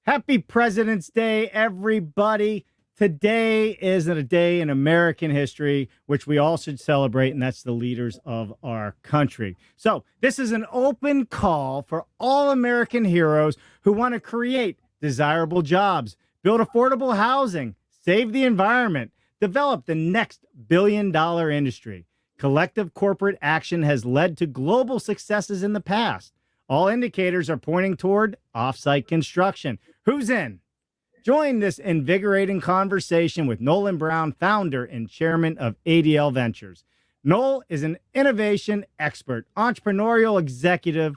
Happy President's Day, everybody. Today is a day in American history, which we all should celebrate, and that's the leaders of our country. So, this is an open call for all American heroes who want to create desirable jobs, build affordable housing, save the environment, develop the next billion-dollar industry. Collective corporate action has led to global successes in the past. All indicators are pointing toward offsite construction. Who's in? Join this invigorating conversation with Nolan Browne, founder and chairman of ADL Ventures. Noel is an innovation expert, entrepreneurial executive,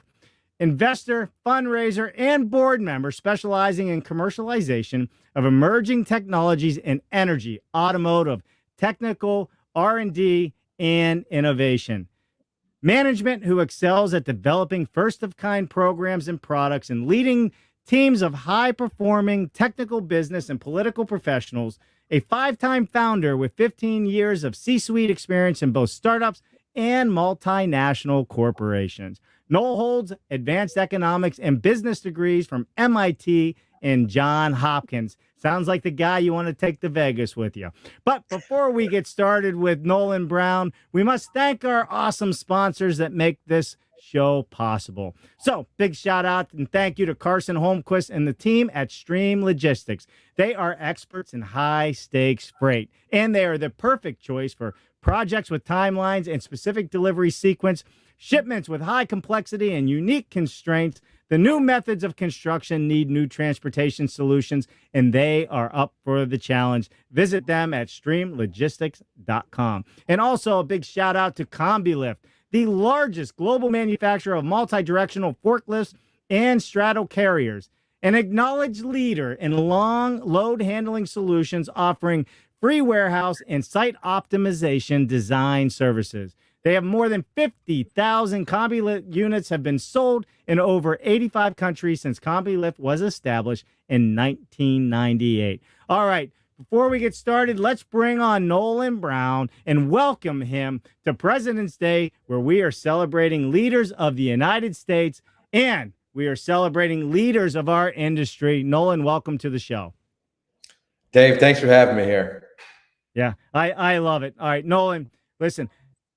investor, fundraiser, and board member specializing in commercialization of emerging technologies in energy, automotive, technical, R&D, and innovation. Management who excels at developing first-of-kind programs and products and leading teams of high-performing technical business and political professionals, a five-time founder with 15 years of C-suite experience in both startups and multinational corporations. Noel holds advanced economics and business degrees from MIT and Johns Hopkins. Sounds like the guy you want to take to Vegas with you. But before we get started with Nolan Browne, we must thank our awesome sponsors that make this show possible. So, big shout out and thank you to Carson Holmquist and the team at Stream Logistics. They are experts in high stakes freight, and they are the perfect choice for projects with timelines and specific delivery sequence, shipments with high complexity and unique constraints. The new methods of construction need new transportation solutions, and they are up for the challenge. Visit them at streamlogistics.com. And also a big shout out to CombiLift, the largest global manufacturer of multi-directional forklifts and straddle carriers, an acknowledged leader in long load handling solutions, offering free warehouse and site optimization design services. They have more than 50,000 CombiLift units have been sold in over 85 countries since CombiLift was established in 1998. All right, before we get started, let's bring on Nolan Browne and welcome him to President's Day, where we are celebrating leaders of the United States and we are celebrating leaders of our industry. Nolan, welcome to the show. Dave, thanks for having me here. Yeah, I love it. All right, Nolan, listen.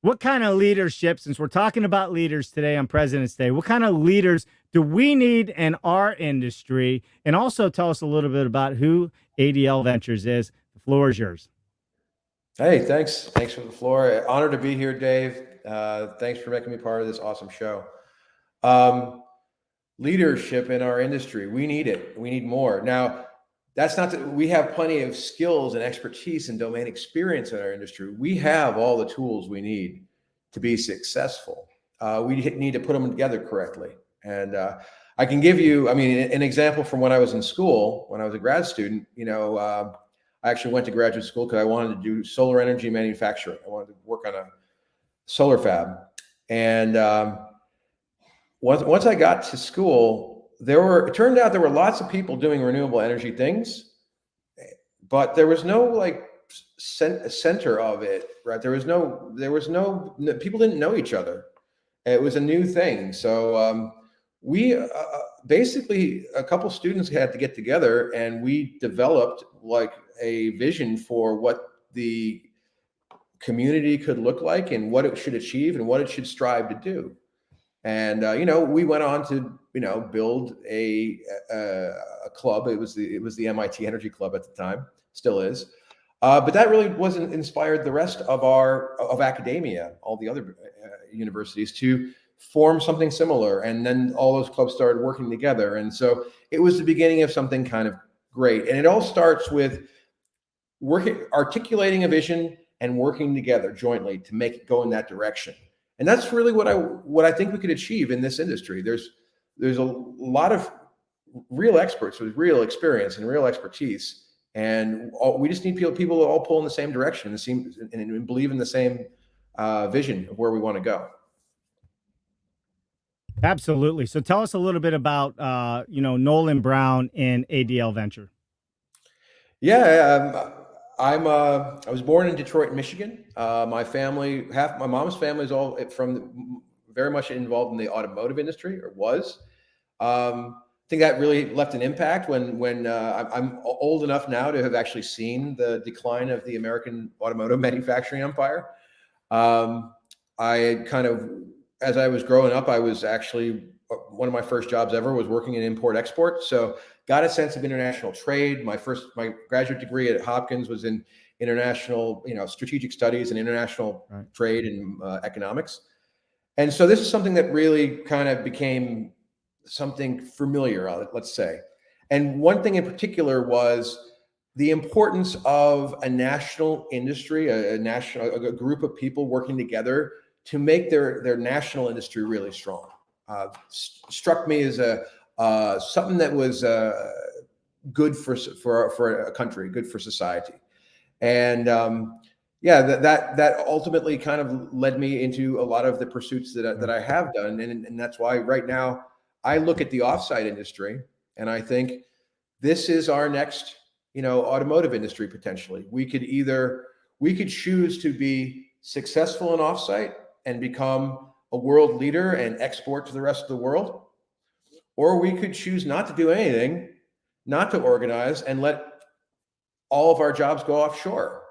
What kind of leadership, since we're talking about leaders today on President's Day, what kind of leaders do we need in our industry? And also tell us a little bit about who ADL Ventures is. The floor is yours. Hey, thanks. Thanks for the floor. Honored to be here, Dave. Thanks for making me part of this awesome show. Leadership in our industry, we need it. We need more. Now, that's not that we have plenty of skills and expertise and domain experience in our industry. We have all the tools we need to be successful. We need to put them together correctly. And I can give you, an example from when I was in school, when I was a grad student. I actually went to graduate school because I wanted to do solar energy manufacturing. I wanted to work on a solar fab. And once I got to school, it turned out there were lots of people doing renewable energy things, but there was no center of it, right? There was no people didn't know each other. It was a new thing. So we basically, a couple students had to get together and we developed a vision for what the community could look like and what it should achieve and what it should strive to do. And we went on to build a club. It was the MIT Energy Club at the time, still is. But that really wasn't inspired the rest of academia, all the other universities, to form something similar. And then all those clubs started working together. And so it was the beginning of something kind of great. And it all starts with articulating a vision and working together jointly to make it go in that direction. And that's really what I think we could achieve in this industry. There's a lot of real experts with real experience and real expertise, and we just need people to all pull in the same direction and believe in the same vision of where we want to go. Absolutely. So tell us a little bit about Nolan Browne and ADL Venture. Yeah. I was born in Detroit, Michigan. My family, my mom's family is all very much involved in the automotive industry, or was. think that really left an impact when I'm old enough now to have actually seen the decline of the American automotive manufacturing empire. I kind of, as I was growing up, I was actually, one of my first jobs ever was working in import export. So got a sense of international trade. My graduate degree at Hopkins was in international, strategic studies and international trade and economics. And so this is something that really kind of became something familiar, let's say. And one thing in particular was the importance of a national industry, a group of people working together to make their national industry really strong. Struck me as something that was good for a country, good for society. And that ultimately kind of led me into a lot of the pursuits that I have done, and that's why right now I look at the offsite industry and I think this is our next, automotive industry potentially. We could choose to be successful in offsite and become a world leader and export to the rest of the world, or we could choose not to do anything, not to organize, and let all of our jobs go offshore.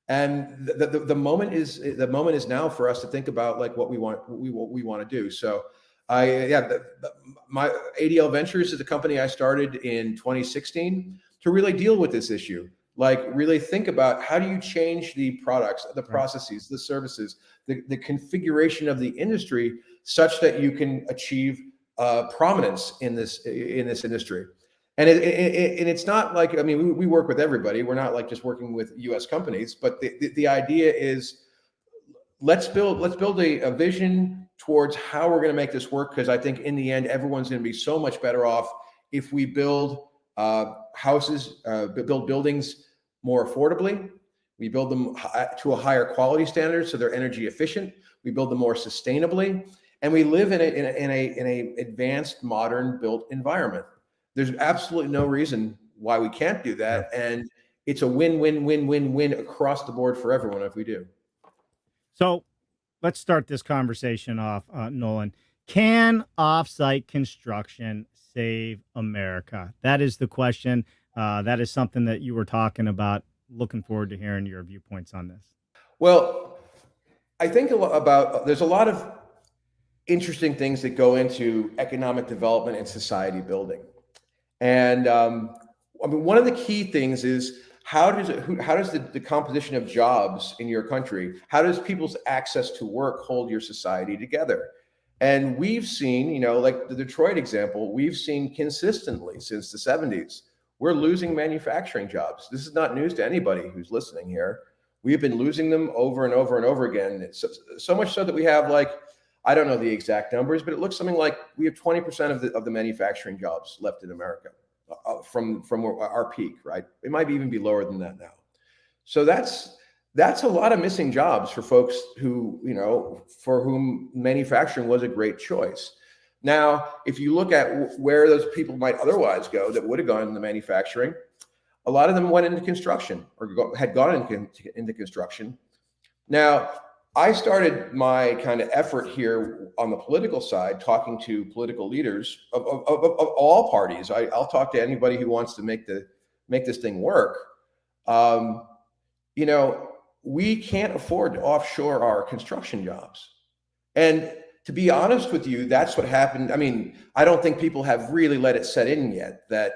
And the moment is now for us to think about like what we want to do. So my ADL Ventures is a company I started in 2016 to really deal with this issue. Like really think about how do you change the products, the processes, the services, the configuration of the industry such that you can achieve prominence in this industry. And it's not like, I mean, we work with everybody. We're not like just working with US companies, but the idea is let's build a vision towards how we're going to make this work. Because I think in the end, everyone's going to be so much better off if we build houses, build buildings more affordably. We build them to a higher quality standard so they're energy efficient. We build them more sustainably, and we live in a advanced, modern built environment. There's absolutely no reason why we can't do that, and it's a win-win-win-win-win across the board for everyone if we do. So let's start this conversation off, Nolan. Can offsite construction save America? That is the question. That is something that you were talking about. Looking forward to hearing your viewpoints on this. Well, I think there's a lot of interesting things that go into economic development and society building. And I mean, one of the key things is how does the composition of jobs in your country, how does people's access to work hold your society together? And we've seen, like the Detroit example, we've seen consistently since the 70s, we're losing manufacturing jobs. This is not news to anybody who's listening here. We've been losing them over and over and over again. So much so that we have I don't know the exact numbers, but it looks something like we have 20% of the manufacturing jobs left in America from our peak, right? It might even be lower than that now. So that's a lot of missing jobs for folks who, for whom manufacturing was a great choice. Now, if you look at where those people might otherwise go that would have gone into manufacturing, a lot of them went into construction or had gone into construction. Now, I started my kind of effort here on the political side, talking to political leaders of all parties. I'll talk to anybody who wants to make this thing work. We can't afford to offshore our construction jobs. And to be honest with you, that's what happened. I mean, I don't think people have really let it set in yet that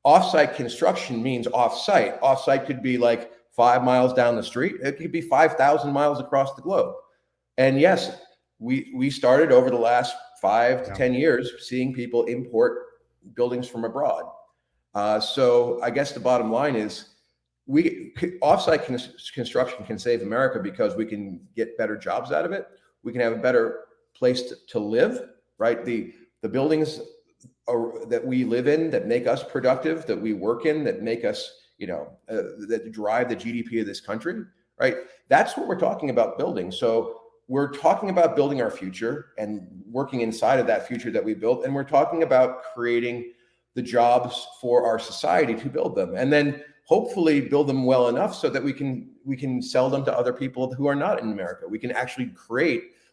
offsite construction means offsite. Offsite could be like 5 miles down the street. It could be 5,000 miles across the globe. And yes, we started over the last 5 to 10 years seeing people import buildings from abroad. So I guess the bottom line is offsite construction can save America because we can get better jobs out of it. We can have a better place to live, right? The buildings that we live in that make us productive, that we work in, that make us, that drive the GDP of this country, right? That's what we're talking about building. So we're talking about building our future and working inside of that future that we built. And we're talking about creating the jobs for our society to build them. And then hopefully build them well enough so that we can sell them to other people who are not in America. We can actually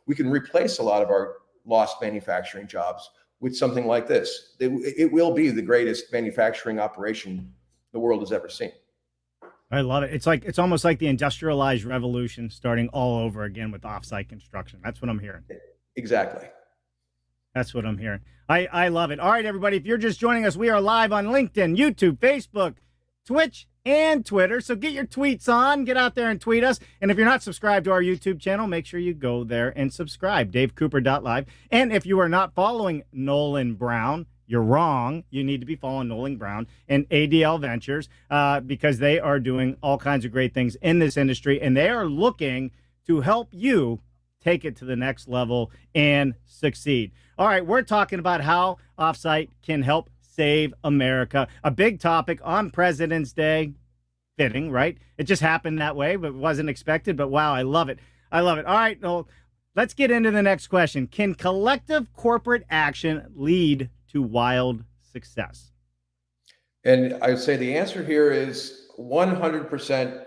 replace a lot of our lost manufacturing jobs with something like this. It will be the greatest manufacturing operation the world has ever seen. I love it. It's almost like the industrialized revolution starting all over again with offsite construction. That's what I'm hearing. Exactly. That's what I'm hearing. I love it. All right, everybody. If you're just joining us, we are live on LinkedIn, YouTube, Facebook, Twitch, and Twitter. So get your tweets on. Get out there and tweet us. And if you're not subscribed to our YouTube channel, make sure you go there and subscribe. DaveCooper.live. And if you are not following Nolan Browne, you're wrong. You need to be following Nolan Browne and ADL Ventures because they are doing all kinds of great things in this industry. And they are looking to help you take it to the next level and succeed. All right, we're talking about how Offsite can help save America. A big topic on President's Day. Fitting, right? It just happened that way, but wasn't expected. But wow, I love it. I love it. All right, well, let's get into the next question. Can collective corporate action lead to wild success? And I would say the answer here is 100%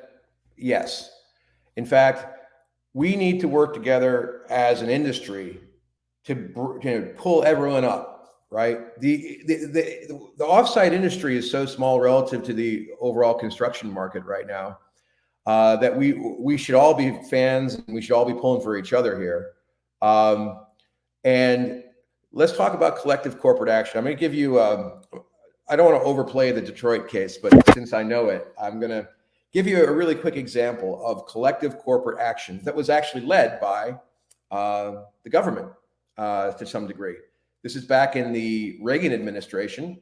yes. In fact, we need to work together as an industry to pull everyone up, right? The offsite industry is so small relative to the overall construction market right now that we should all be fans and we should all be pulling for each other here. And let's talk about collective corporate action. I'm going to give you, I don't want to overplay the Detroit case, but since I know it, I'm going to give you a really quick example of collective corporate action that was actually led by the government to some degree. This is back in the Reagan administration,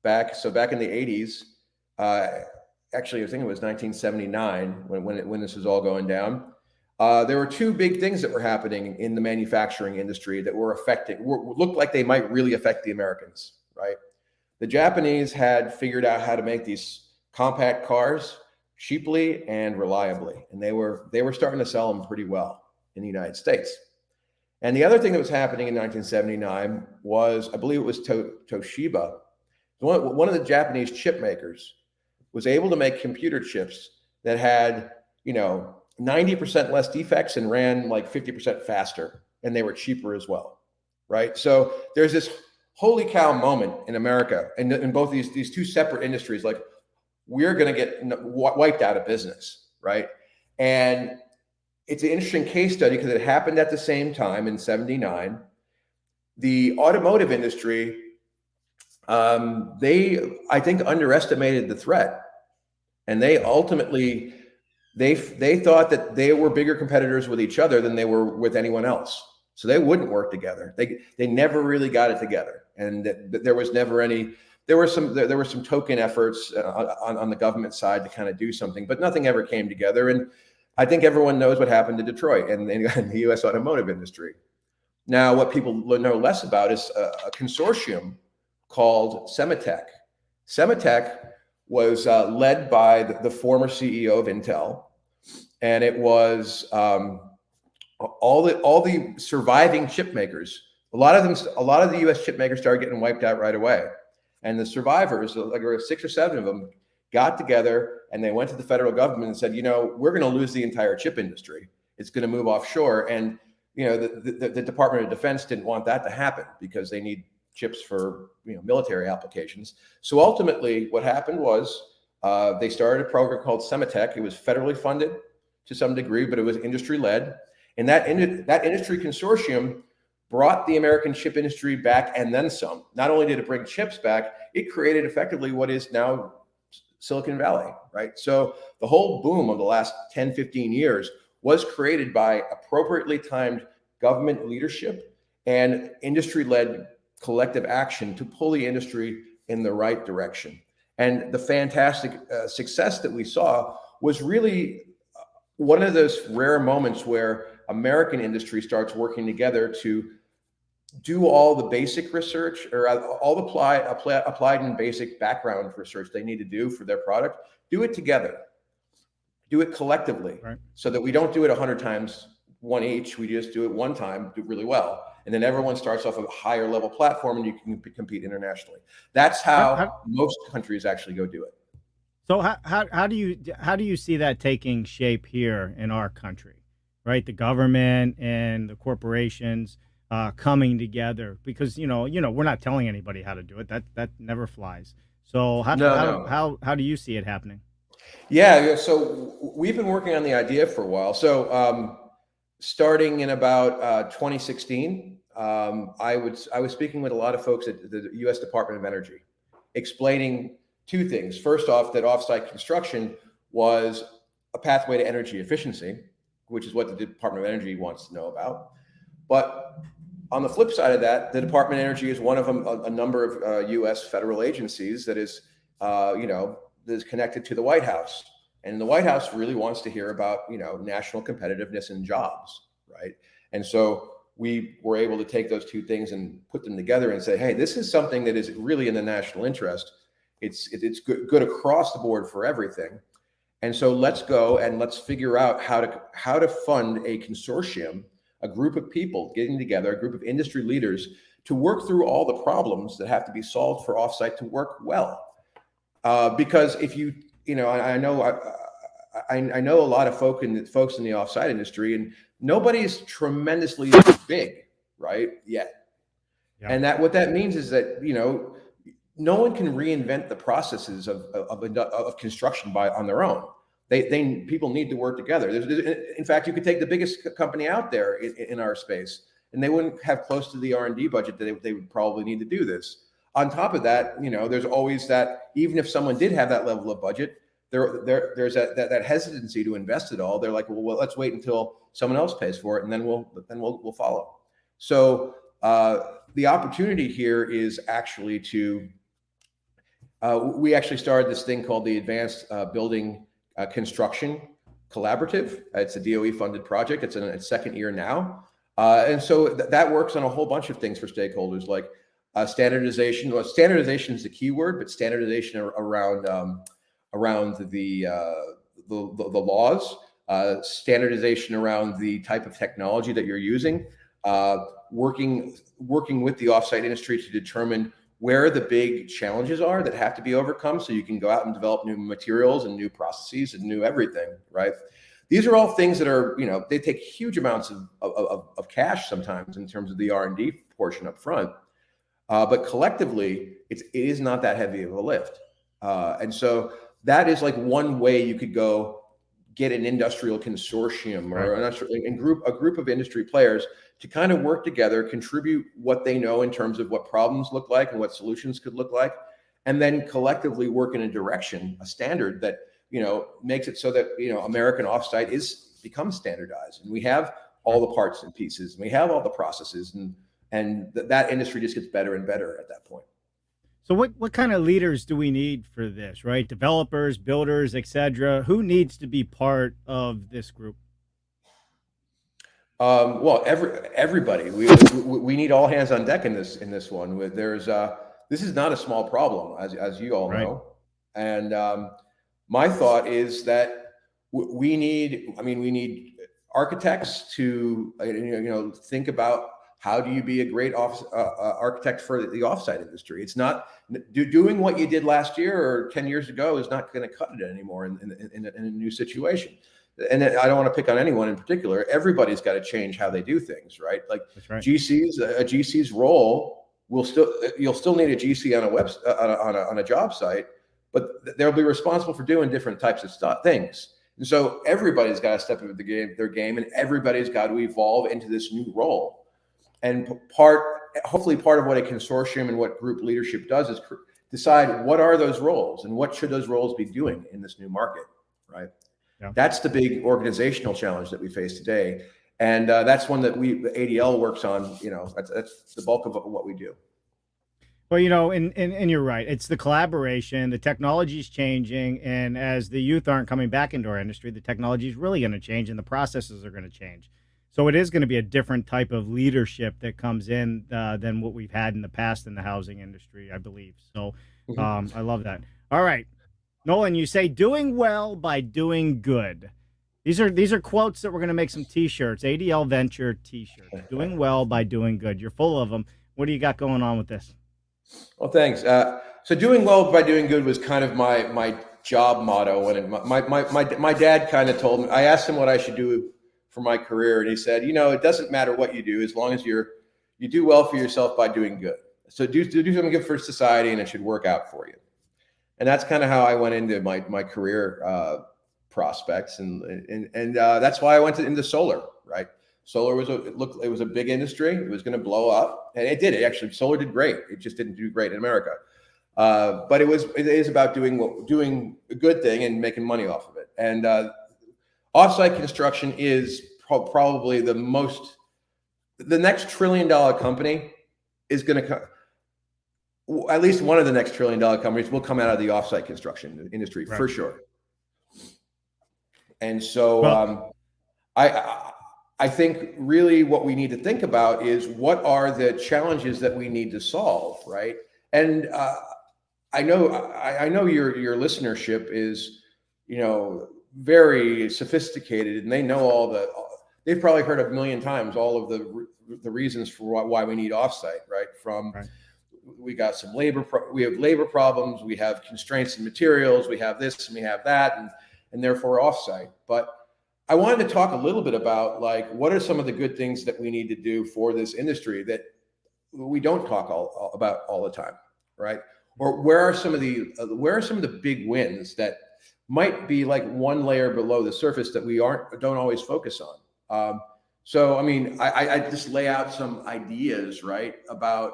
back in the 80s. Actually, I think it was 1979 when this was all going down. There were two big things that were happening in the manufacturing industry that looked like they might really affect the Americans, right? The Japanese had figured out how to make these compact cars cheaply and reliably, and they were starting to sell them pretty well in the United States. And the other thing that was happening in 1979 was, I believe it was Toshiba, one of the Japanese chip makers, was able to make computer chips that had 90% less defects and ran like 50% faster, and they were cheaper as well, right? So there's this holy cow moment in America, and in both these two separate industries, like we're going to get wiped out of business, right? And it's an interesting case study because it happened at the same time in 79. The automotive industry, I think, underestimated the threat, and they ultimately they thought that they were bigger competitors with each other than they were with anyone else. So they wouldn't work together. They never really got it together, and there was never any. There were some token efforts on the government side to kind of do something, but nothing ever came together. And I think everyone knows what happened to Detroit and the U.S. automotive industry. Now, what people know less about is a consortium called Sematech. Sematech was led by the former CEO of Intel, and it was all the surviving chip makers. A lot of the U.S. chip makers started getting wiped out right away, and the survivors, like there were 6 or 7 of them, got together and they went to the federal government and said, we're going to lose the entire chip industry. It's going to move offshore, and the Department of Defense didn't want that to happen because they need chips for military applications. So ultimately, what happened was they started a program called Sematech. It was federally funded to some degree, but it was industry led, and that industry consortium brought the American chip industry back and then some. Not only did it bring chips back, it created effectively what is now Silicon Valley, right? So the whole boom of the last 10, 15 years was created by appropriately timed government leadership and industry-led collective action to pull the industry in the right direction. And the fantastic success that we saw was really one of those rare moments where American industry starts working together to do all the basic research or all the applied and basic background research they need to do for their product. Do it together. Do it collectively, right? So that we don't do it 100 times, one each. We just do it one time, do it really well. And then everyone starts off a higher level platform and you can compete internationally. That's how most countries actually go do it. So how do you see that taking shape here in our country, right? The government and the corporations coming together, because we're not telling anybody how to do it. That never flies. So No, no. how do you see it happening? Yeah, so we've been working on the idea for a while. So starting in about 2016, I was speaking with a lot of folks at the U.S. Department of Energy, explaining two things. First off, that offsite construction was a pathway to energy efficiency, which is what the Department of Energy wants to know about. But on the flip side of that, the Department of Energy is one of a number of U.S. federal agencies that is, that is connected to the White House. And the White House really wants to hear about, national competitiveness and jobs, right? And so we were able to take those two things and put them together and say, hey, this is something that is really in the national interest. It's good across the board for everything. And so let's go and let's figure out how to fund a consortium, a group of people getting together, a group of industry leaders to work through all the problems that have to be solved for offsite to work well. Because if I know a lot of folks in the offsite industry, and nobody's tremendously big, right, yet. Yeah. And what that means is that no one can reinvent the processes of construction on their own. People need to work together. In fact, you could take the biggest company out there in our space, and they wouldn't have close to the R&D budget that they would probably need to do this. On top of that, there's always that, even if someone did have that level of budget, there's that hesitancy to invest it all. They're like, well, let's wait until someone else pays for it, and then we'll follow. So the opportunity here is actually we actually started this thing called the Advanced Building Construction Collaborative. It's a DOE funded project. It's in its second year now. And so that works on a whole bunch of things for stakeholders, like standardization. Well, standardization is the key word, but standardization around the laws, standardization around the type of technology that you're using, working with the offsite industry to determine where the big challenges are that have to be overcome, so you can go out and develop new materials and new processes and new everything, right? These are all things that are, they take huge amounts of cash sometimes in terms of the R&D portion up front. But collectively, it is not that heavy of a lift. And so that is like one way you could go get an industrial consortium or a group of industry players to kind of work together, contribute what they know in terms of what problems look like and what solutions could look like, and then collectively work in a direction, a standard that makes it so that American offsite becomes standardized, and we have all the parts and pieces, and we have all the processes, and that industry just gets better and better at that point. So what kind of leaders do we need for this, right? Developers, builders, etc. Who needs to be part of this group? Well, everybody. We need all hands on deck in this one. This is not a small problem, as you all know, and my thought is that we need architects to think about how do you be a great architect for the offsite industry. It's not doing what you did last year or 10 years ago is not going to cut it anymore in a new situation. And I don't want to pick on anyone in particular. Everybody's got to change how they do things, right? Like GCs, a GC's role you'll still need a GC on a job site, but they'll be responsible for doing different types of things. And so everybody's got to step up their game, and everybody's got to evolve into this new role. And hopefully part of what a consortium and what group leadership does is decide what are those roles and what should those roles be doing in this new market, right? Yeah. That's the big organizational challenge that we face today. And that's one that the ADL works on. That's the bulk of what we do. Well, and you're right. It's the collaboration. The technology is changing, and as the youth aren't coming back into our industry, the technology is really going to change, and the processes are going to change. So it is going to be a different type of leadership that comes in than what we've had in the past in the housing industry, I believe. So I love that. All right, Nolan, you say doing well by doing good. These are quotes that we're going to make some T-shirts, ADL Venture T-shirts. Doing well by doing good. You're full of them. What do you got going on with this? Well, thanks. So doing well by doing good was kind of my job motto. When my dad kind of told me, I asked him what I should do for my career, and he said, it doesn't matter what you do as long as you're you do well for yourself by doing good. So do something good for society, and it should work out for you. And that's kind of how I went into my career prospects, and that's why I went into solar. Right, solar was it was a big industry. It was going to blow up, and it did. It actually, solar did great. It just didn't do great in America. But it is about doing a good thing and making money off of it. And offsite construction is probably the next $1 trillion company is going to come. At least one of the next $1 trillion companies will come out of the offsite construction industry, right, for sure. And so I think really what we need to think about is what are the challenges that we need to solve, right? And I know your listenership is, very sophisticated, and they know they've probably heard 1 million times all of the reasons for why we need offsite, right? We got some we have labor problems, we have constraints in materials, we have this and we have that, and therefore offsite. But I wanted to talk a little bit about what are some of the good things that we need to do for this industry that we don't talk about all the time, right? Or where are some of the big wins that might be one layer below the surface that we don't always focus on? So I mean, I just lay out some ideas, right? About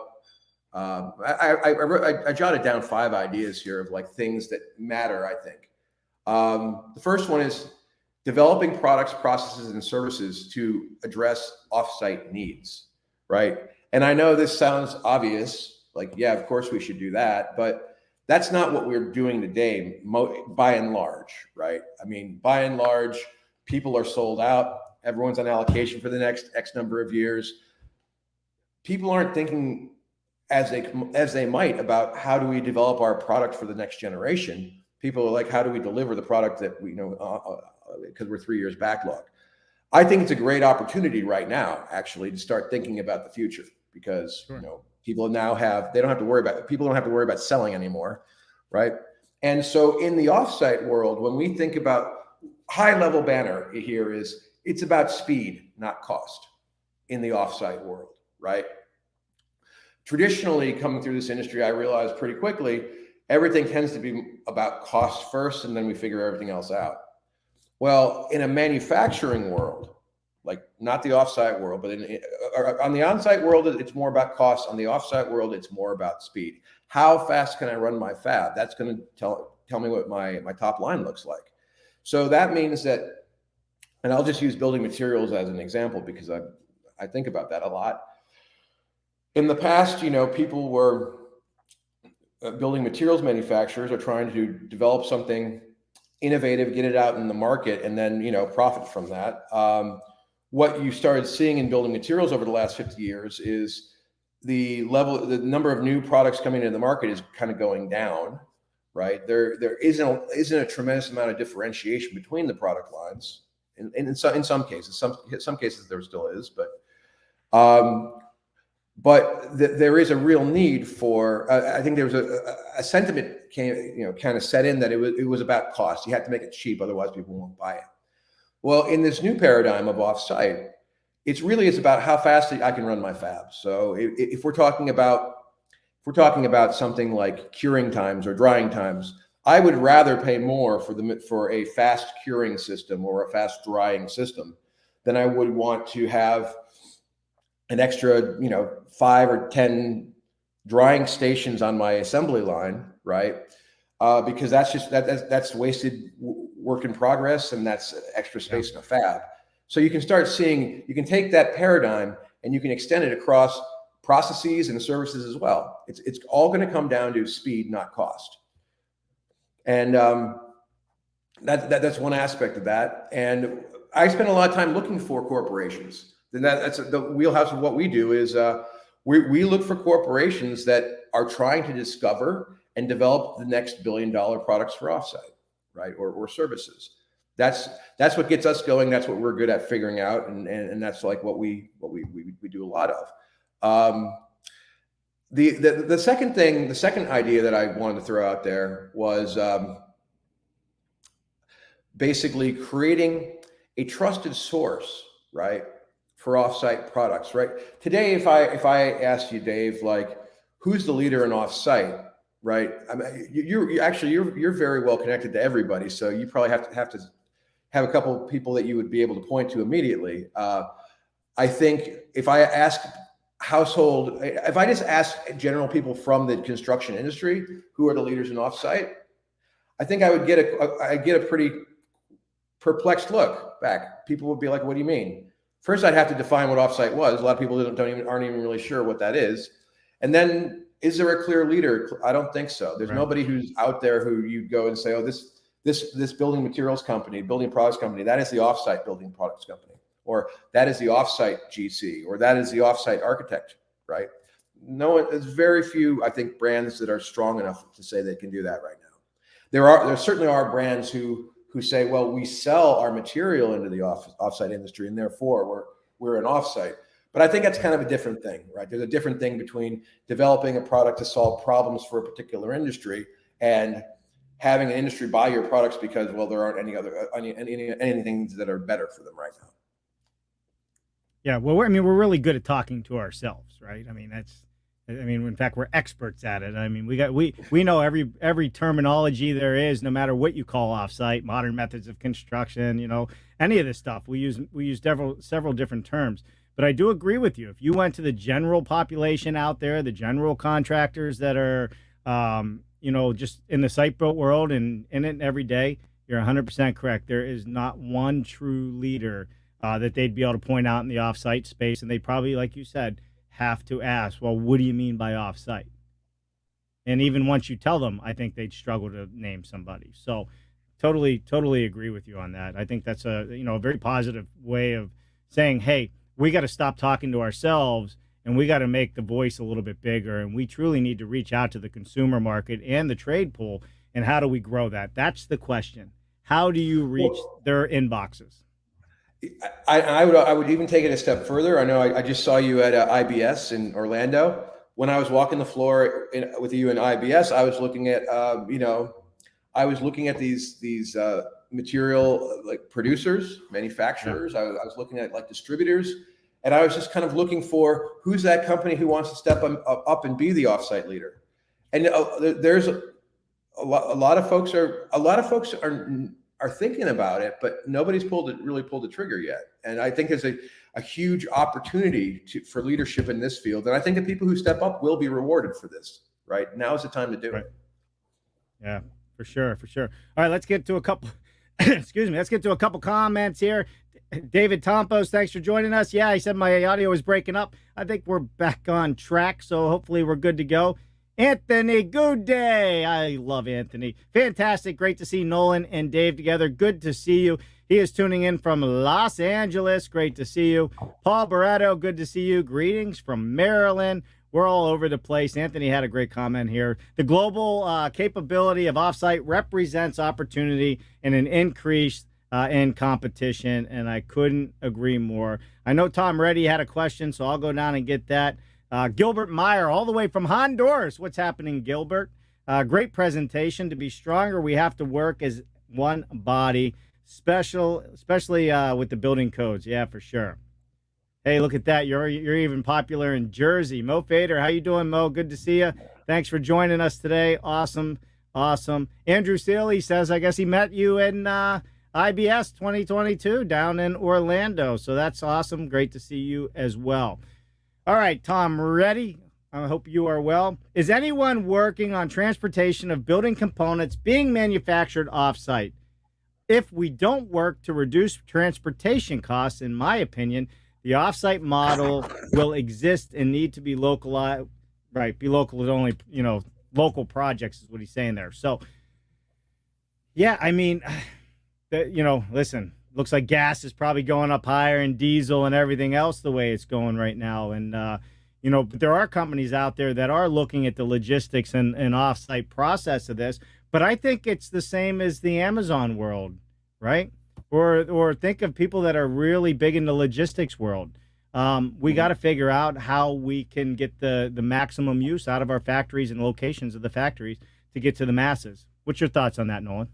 I jotted down 5 ideas here of things that matter, I think. The first one is developing products, processes, and services to address offsite needs, right? And I know this sounds obvious, yeah, of course we should do that, but that's not what we're doing today, by and large, right? I mean, by and large, people are sold out. Everyone's on allocation for the next X number of years. People aren't thinking as they might about how do we develop our product for the next generation. People are like, how do we deliver the product that we because we're 3 years backlog. I think it's a great opportunity right now, actually, to start thinking about the future, because people now people don't have to worry about selling anymore, right? And so in the offsite world, when we think about high level banner here is it's about speed, not cost in the offsite world, right? Traditionally, coming through this industry, I realized pretty quickly, everything tends to be about cost first, and then we figure everything else out. Well, in a manufacturing world, not the offsite world, but on the onsite world, it's more about cost. On the offsite world, it's more about speed. How fast can I run my fab? That's going to tell me what my top line looks like. So that means that, and I'll just use building materials as an example because I think about that a lot. In the past, people were building materials manufacturers are trying to develop something innovative, get it out in the market, and then profit from that. What you started seeing in building materials over the last 50 years is the number of new products coming into the market is kind of going down, right? There isn't a tremendous amount of differentiation between the product lines, in some cases. Some cases there still is, but there is a real need for. I think there was a sentiment kind of set in that it was about cost. You had to make it cheap, otherwise people won't buy it. Well, in this new paradigm of offsite, it's about how fast I can run my fab. So if we're talking about something like curing times or drying times, I would rather pay more for a fast curing system or a fast drying system than I would want to have an extra 5 or 10 drying stations on my assembly line, right? Because that's wasted work in progress, and that's extra space in a fab. So you can take that paradigm and you can extend it across processes and services as well. It's all going to come down to speed, not cost. And that's one aspect of that. And I spend a lot of time looking for corporations. And that's the wheelhouse of what we do is we look for corporations that are trying to discover and develop the next $1 billion products for offsite, right? Or services. That's what gets us going. That's what we're good at figuring out, and that's what we do a lot of. The second idea that I wanted to throw out there was basically creating a trusted source, right, for offsite products, right? Today, if I asked you, Dave, like, who's the leader in offsite, right? I mean, you're very well connected to everybody, so you probably have to have a couple of people that you would be able to point to immediately. I think if I just ask general people from the construction industry who are the leaders in offsite, I think I'd get a pretty perplexed look back. People would be like, "What do you mean?" First, I'd have to define what offsite was. A lot of people aren't even really sure what that is. And then, is there a clear leader? I don't think so. There's nobody who's out there who you go and say, "Oh, this building materials company, building products company, that is the offsite building products company, or that is the offsite GC, or that is the offsite architect," right? No one. There's very few, I think, brands that are strong enough to say they can do that right now. There certainly are brands who say, well, we sell our material into the offsite industry, and therefore we're an offsite. But I think that's kind of a different thing, right? There's a different thing between developing a product to solve problems for a particular industry and having an industry buy your products because, well, there aren't anything that are better for them right now. Yeah, well, we're really good at talking to ourselves, right? In fact, we're experts at it. I mean, we know every terminology there is, no matter what you call offsite, modern methods of construction, any of this stuff. We use several different terms. But I do agree with you. If you went to the general population out there, the general contractors that are, just in the site built world and in it every day, you're 100% correct. There is not one true leader that they'd be able to point out in the offsite space, and they probably, like you said, have to ask, well, what do you mean by offsite? And even once you tell them, I think they'd struggle to name somebody. So totally agree with you on that. I think that's a very positive way of saying, hey, we got to stop talking to ourselves and we got to make the voice a little bit bigger. And we truly need to reach out to the consumer market and the trade pool. And how do we grow that? That's the question. How do you reach their inboxes? I would even take it a step further. I know I just saw you at IBS in Orlando. When I was walking the floor with you in IBS, I was looking at these material like producers, manufacturers. I was looking at like distributors, and I was just kind of looking for who's that company who wants to step up and be the offsite leader. And there's a lot of folks are thinking about it, but nobody's really pulled the trigger yet. And I think there's a huge opportunity for leadership in this field. And I think the people who step up will be rewarded for this, right? Now is the time to do it. Yeah, for sure. All right, let's get to a couple, let's get to a couple comments here. David Tompos, thanks for joining us. Yeah, he said my audio was breaking up. I think we're back on track, so hopefully we're good to go. Anthony, good day. I love Anthony. Fantastic. Great to see Nolan and Dave together. Good to see you. He is tuning in from Los Angeles. Great to see you. Paul Barretto, good to see you. Greetings from Maryland. We're all over the place. Anthony had a great comment here. The global capability of offsite represents opportunity and an increase in competition, and I couldn't agree more. I know Tom Reddy had a question, so I'll go down and get that. Gilbert Meyer, all the way from Honduras. What's happening, Gilbert? Great presentation. To be stronger, we have to work as one body, especially with the building codes. Yeah, for sure. Hey, look at that. You're even popular in Jersey. Mo Fader, how you doing, Mo? Good to see you. Thanks for joining us today. Awesome. Andrew Sealy says, I guess he met you in IBS 2022 down in Orlando. So that's awesome. Great to see you as well. All right, Tom, ready? I hope you are well. Is anyone working on transportation of building components being manufactured off-site? If we don't work to reduce transportation costs, in my opinion, the off-site model will exist and need to be localized. Right, be local is only, local projects is what he's saying there. So, yeah, I mean, listen. Looks like gas is probably going up higher and diesel and everything else the way it's going right now. And, but there are companies out there that are looking at the logistics and offsite process of this. But I think it's the same as the Amazon world, right? Or think of people that are really big in the logistics world. We got to figure out how we can get the maximum use out of our factories and locations of the factories to get to the masses. What's your thoughts on that, Nolan?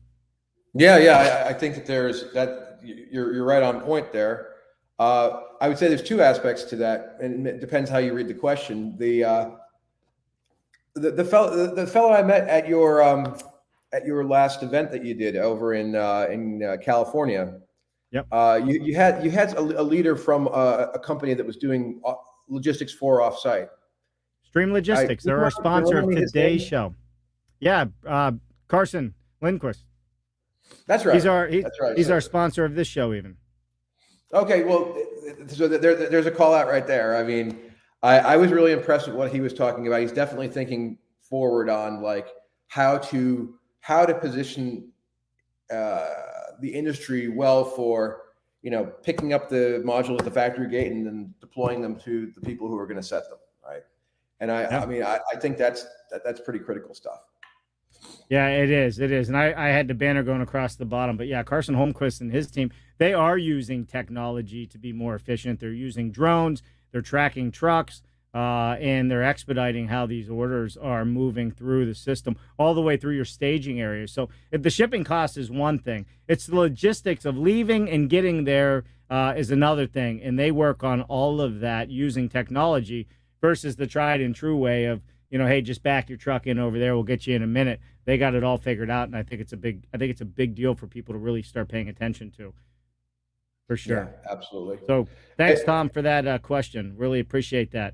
Yeah. I think that you're right on point there. I would say there's two aspects to that, and it depends how you read the question. The fellow I met at your last event that you did over in California. Yep. You had a leader from a company that was doing logistics for Offsite. Stream Logistics. They're our sponsor of today's show. Yeah, Carson Lindquist. That's right. He's our sponsor of this show, even. Okay, well, so there's a call out right there. I mean, I was really impressed with what he was talking about. He's definitely thinking forward on like how to position the industry well for picking up the modules at the factory gate and then deploying them to the people who are going to set them, right? And I mean, I think that's pretty critical stuff. Yeah, it is. It is. And I had the banner going across the bottom. But yeah, Carson Holmquist and his team, they are using technology to be more efficient. They're using drones, they're tracking trucks, and they're expediting how these orders are moving through the system all the way through your staging area. So if the shipping cost is one thing, it's the logistics of leaving and getting there is another thing. And they work on all of that using technology versus the tried and true way of, hey, just back your truck in over there. We'll get you in a minute. They got it all figured out, and I think it's a big deal for people to really start paying attention to. For sure. Yeah, absolutely. So thanks, Tom, for that question. Really appreciate that.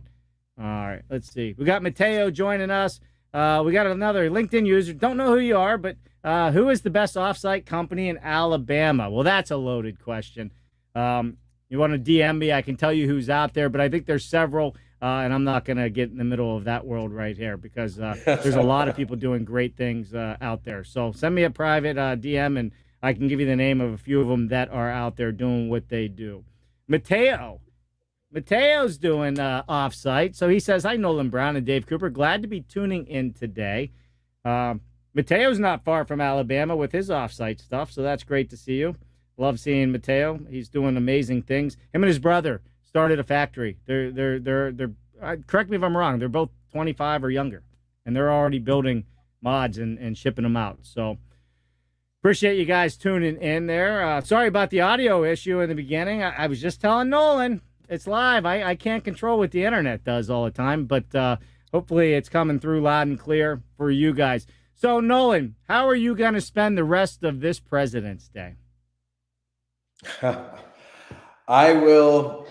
All right, let's see. We got Mateo joining us. We got another LinkedIn user. Don't know who you are, but who is the best offsite company in Alabama? Well, that's a loaded question. You want to DM me? I can tell you who's out there, but I think there's several. And I'm not going to get in the middle of that world right here because there's a lot of people doing great things out there. So send me a private DM, and I can give you the name of a few of them that are out there doing what they do. Mateo's doing Offsite. So he says, hi, Nolan Browne and Dave Cooper. Glad to be tuning in today. Mateo's not far from Alabama with his Offsite stuff, so that's great to see you. Love seeing Mateo. He's doing amazing things. Him and his brother started a factory. They're correct me if I'm wrong. They're both 25 or younger, and they're already building mods and shipping them out. So appreciate you guys tuning in there. Sorry about the audio issue in the beginning. I was just telling Nolan it's live. I can't control what the internet does all the time, but hopefully it's coming through loud and clear for you guys. So Nolan, how are you going to spend the rest of this President's Day? I will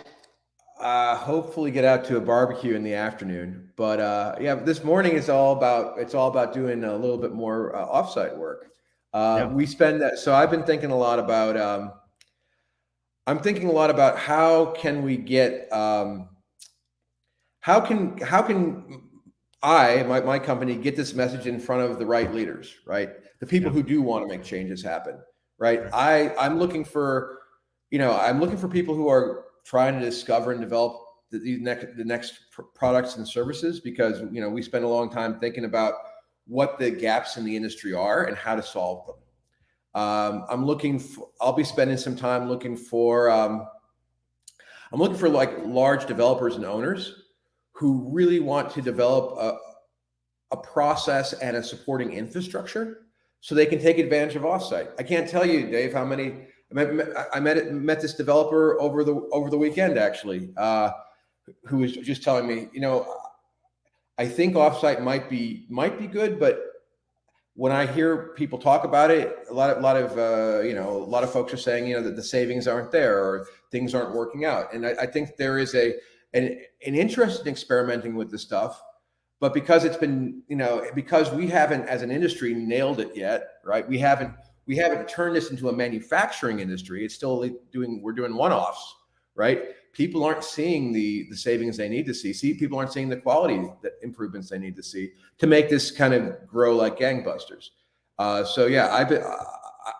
hopefully get out to a barbecue in the afternoon, but yeah, this morning it's all about doing a little bit more offsite work. We spend that. So I've been thinking a lot about. I'm thinking a lot about how can we get. How can my company get this message in front of the right leaders, right? The people who do want to make changes happen, right? I'm looking for, people who are trying to discover and develop the next products and services, because we spend a long time thinking about what the gaps in the industry are and how to solve them. I'll be spending some time looking for like large developers and owners who really want to develop a process and a supporting infrastructure so they can take advantage of offsite. I can't tell you, Dave, how many. I met this developer over the weekend, actually, who was just telling me, I think offsite might be good, but when I hear people talk about it, a lot of folks are saying, that the savings aren't there or things aren't working out. And I think there is an interest in experimenting with this stuff, but because it's been, because we haven't, as an industry, nailed it yet, right? We haven't turned this into a manufacturing industry. It's still we're doing one-offs, right? People aren't seeing the savings they need to see. People aren't seeing the quality improvements they need to see to make this kind of grow like gangbusters. So yeah,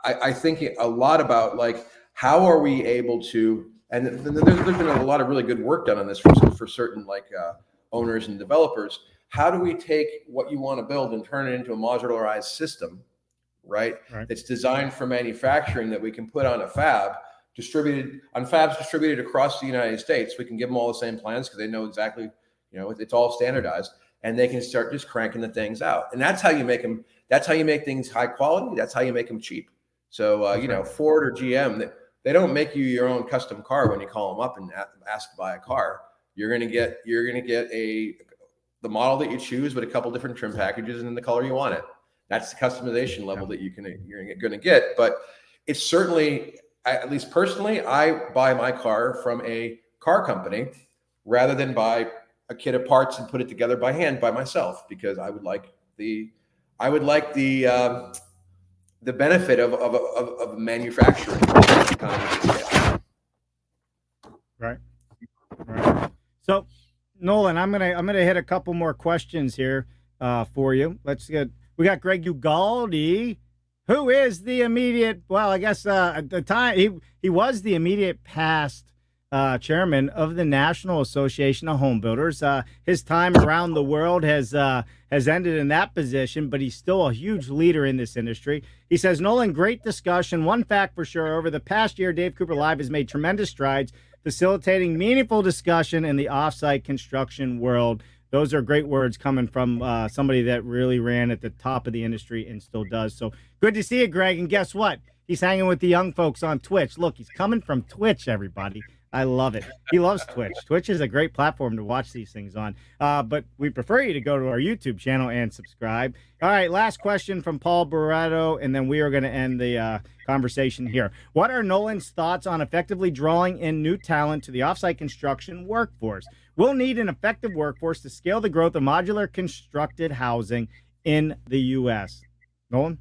I think a lot about like, how are we able to, and there's been a lot of really good work done on this for certain like owners and developers. How do we take what you want to build and turn it into a modularized system, right? That's designed for manufacturing that we can put on a fab, distributed across the United States. We can give them all the same plans because they know exactly, it's all standardized, and they can start just cranking the things out. And that's how you make things high quality. That's how you make them cheap. So, Ford or GM, They don't make you your own custom car when you call them up and ask to buy a car. You're going to get the model that you choose with a couple different trim packages and in the color you want it. That's the customization level that you're going to get. But it's certainly, at least personally, I buy my car from a car company rather than buy a kit of parts and put it together by hand by myself, because I would like the benefit of manufacturing. Right. So, Nolan, I'm gonna hit a couple more questions here for you. We got Greg Ugaldi, who is the immediate. Well, I guess at the time he was the immediate past chairman of the National Association of Home Builders. His time around the world has ended in that position, but he's still a huge leader in this industry. He says, Nolan, great discussion. One fact for sure, over the past year, Dave Cooper Live has made tremendous strides facilitating meaningful discussion in the offsite construction world. Those are great words coming from somebody that really ran at the top of the industry and still does. So good to see you, Greg. And guess what? He's hanging with the young folks on Twitch. Look, he's coming from Twitch, everybody. I love it. He loves Twitch. Twitch is a great platform to watch these things on. But we prefer you to go to our YouTube channel and subscribe. All right, last question from Paul Barretto, and then we are going to end the conversation here. What are Nolan's thoughts on effectively drawing in new talent to the offsite construction workforce? We'll need an effective workforce to scale the growth of modular constructed housing in the U.S. Nolan?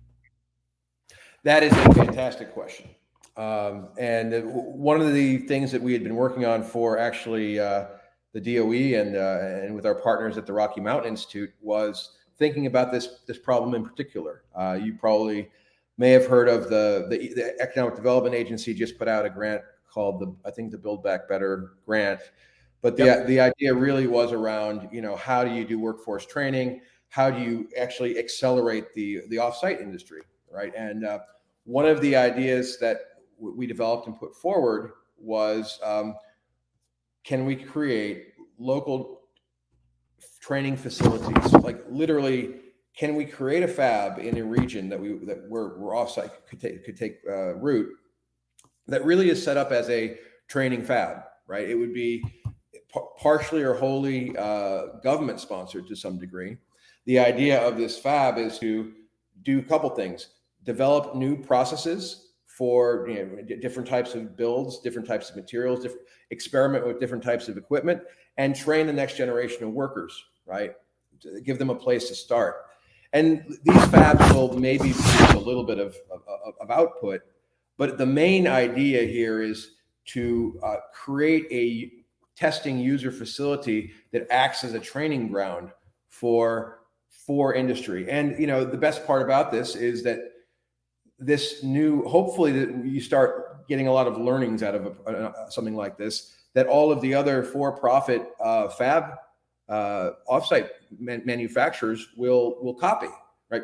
That is a fantastic question. And one of the things that we had been working on for actually the DOE and with our partners at the Rocky Mountain Institute was thinking about this problem in particular. You probably may have heard of the Economic Development Agency just put out a grant called the Build Back Better grant. But the idea really was around, how do you do workforce training? How do you actually accelerate the offsite industry, right? And one of the ideas that we developed and put forward was, can we create local training facilities? Like literally, can we create a fab in a region where offsite could take root, that really is set up as a training fab, right? It would be partially or wholly government sponsored to some degree. The idea of this fab is to do a couple things: develop new processes for different types of builds, different types of materials, experiment with different types of equipment, and train the next generation of workers, right? To give them a place to start. And these fabs will maybe produce a little bit of output, but the main idea here is to create a testing user facility that acts as a training ground for industry. And the best part about this is that hopefully that you start getting a lot of learnings out of something like this, that all of the other for-profit fab offsite manufacturers will copy, right?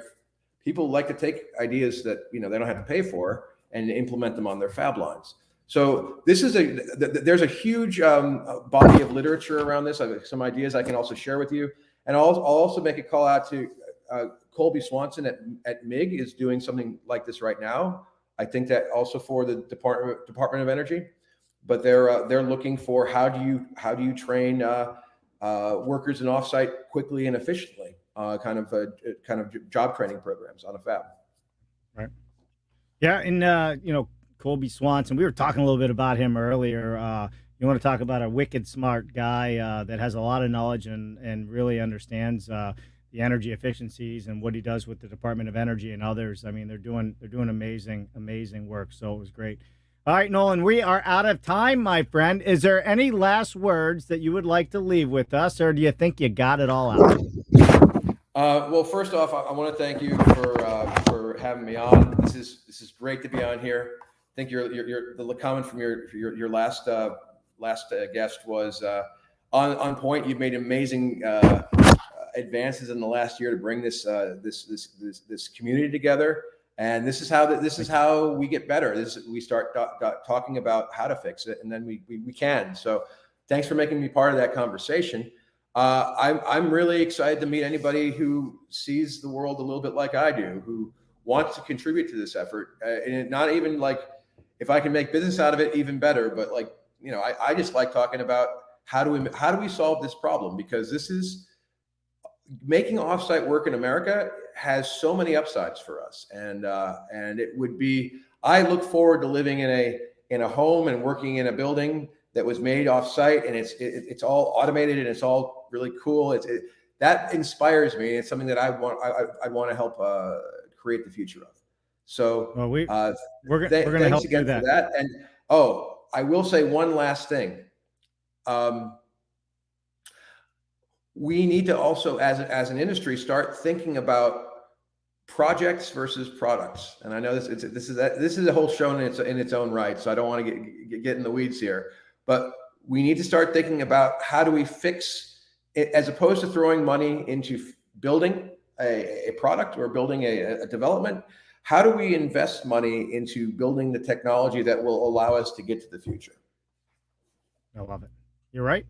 People like to take ideas that they don't have to pay for and implement them on their fab lines. So there's a huge body of literature around this. I have some ideas I can also share with you, and I'll also make a call out to Colby Swanson at MIG is doing something like this right now. I think that also for the Department of Energy, but they're looking for how do you train workers in offsite quickly and efficiently, kind of job training programs on a fab. Right. Yeah, and Colby Swanson, we were talking a little bit about him earlier. You want to talk about a wicked smart guy that has a lot of knowledge and really understands the energy efficiencies and what he does with the Department of Energy and others. I mean, they're doing amazing work. So it was great. All right, Nolan, we are out of time, my friend. Is there any last words that you would like to leave with us, or do you think you got it all out? Well, first off, I want to thank you for having me on. This is great to be on here. I think the comment from your last guest was on point. You've made amazing advances in the last year to bring this community together, and this is how we get better. We start talking about how to fix it, and then we can. So, thanks for making me part of that conversation. I'm really excited to meet anybody who sees the world a little bit like I do, who wants to contribute to this effort, and not even like if I can make business out of it, even better. But like, I just like talking about how do we solve this problem, because this is making offsite work in America has so many upsides for us, and it would be. I look forward to living in a home and working in a building that was made offsite, and it's all automated and it's all really cool. That inspires me. It's something that I want to help create the future of. So well, we're going to help again do that. for that. And I will say one last thing. We need to also, as an industry, start thinking about projects versus products. And I know this is a whole show in its own right, so I don't want to get in the weeds here. But we need to start thinking about how do we fix it, as opposed to throwing money into building a product or building a development. How do we invest money into building the technology that will allow us to get to the future? I love it. You're right.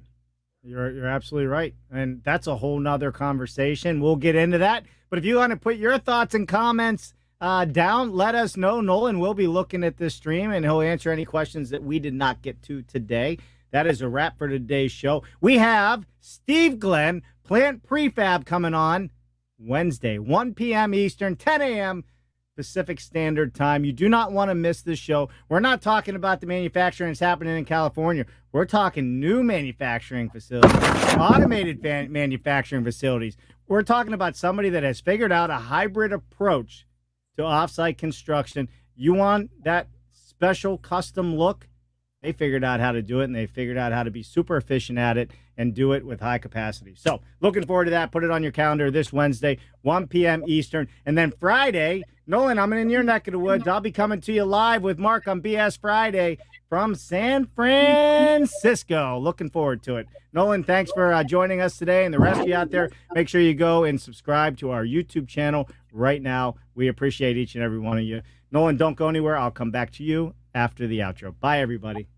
You're absolutely right. And that's a whole nother conversation. We'll get into that. But if you want to put your thoughts and comments down, let us know. Nolan will be looking at this stream, and he'll answer any questions that we did not get to today. That is a wrap for today's show. We have Steve Glenn, Plant Prefab, coming on Wednesday, 1 p.m. Eastern, 10 a.m. Pacific Standard Time. You do not want to miss this show. We're not talking about the manufacturing that's happening in California. We're talking new manufacturing facilities, automated manufacturing facilities. We're talking about somebody that has figured out a hybrid approach to offsite construction. You want that special custom look? They figured out how to do it, and they figured out how to be super efficient at it and do it with high capacity. So looking forward to that. Put it on your calendar this Wednesday, 1 p.m. Eastern. And then Friday, Nolan, I'm in your neck of the woods. I'll be coming to you live with Mark on BS Friday from San Francisco. Looking forward to it. Nolan, thanks for joining us today. And the rest of you out there, make sure you go and subscribe to our YouTube channel right now. We appreciate each and every one of you. Nolan, don't go anywhere. I'll come back to you after the outro. Bye, everybody.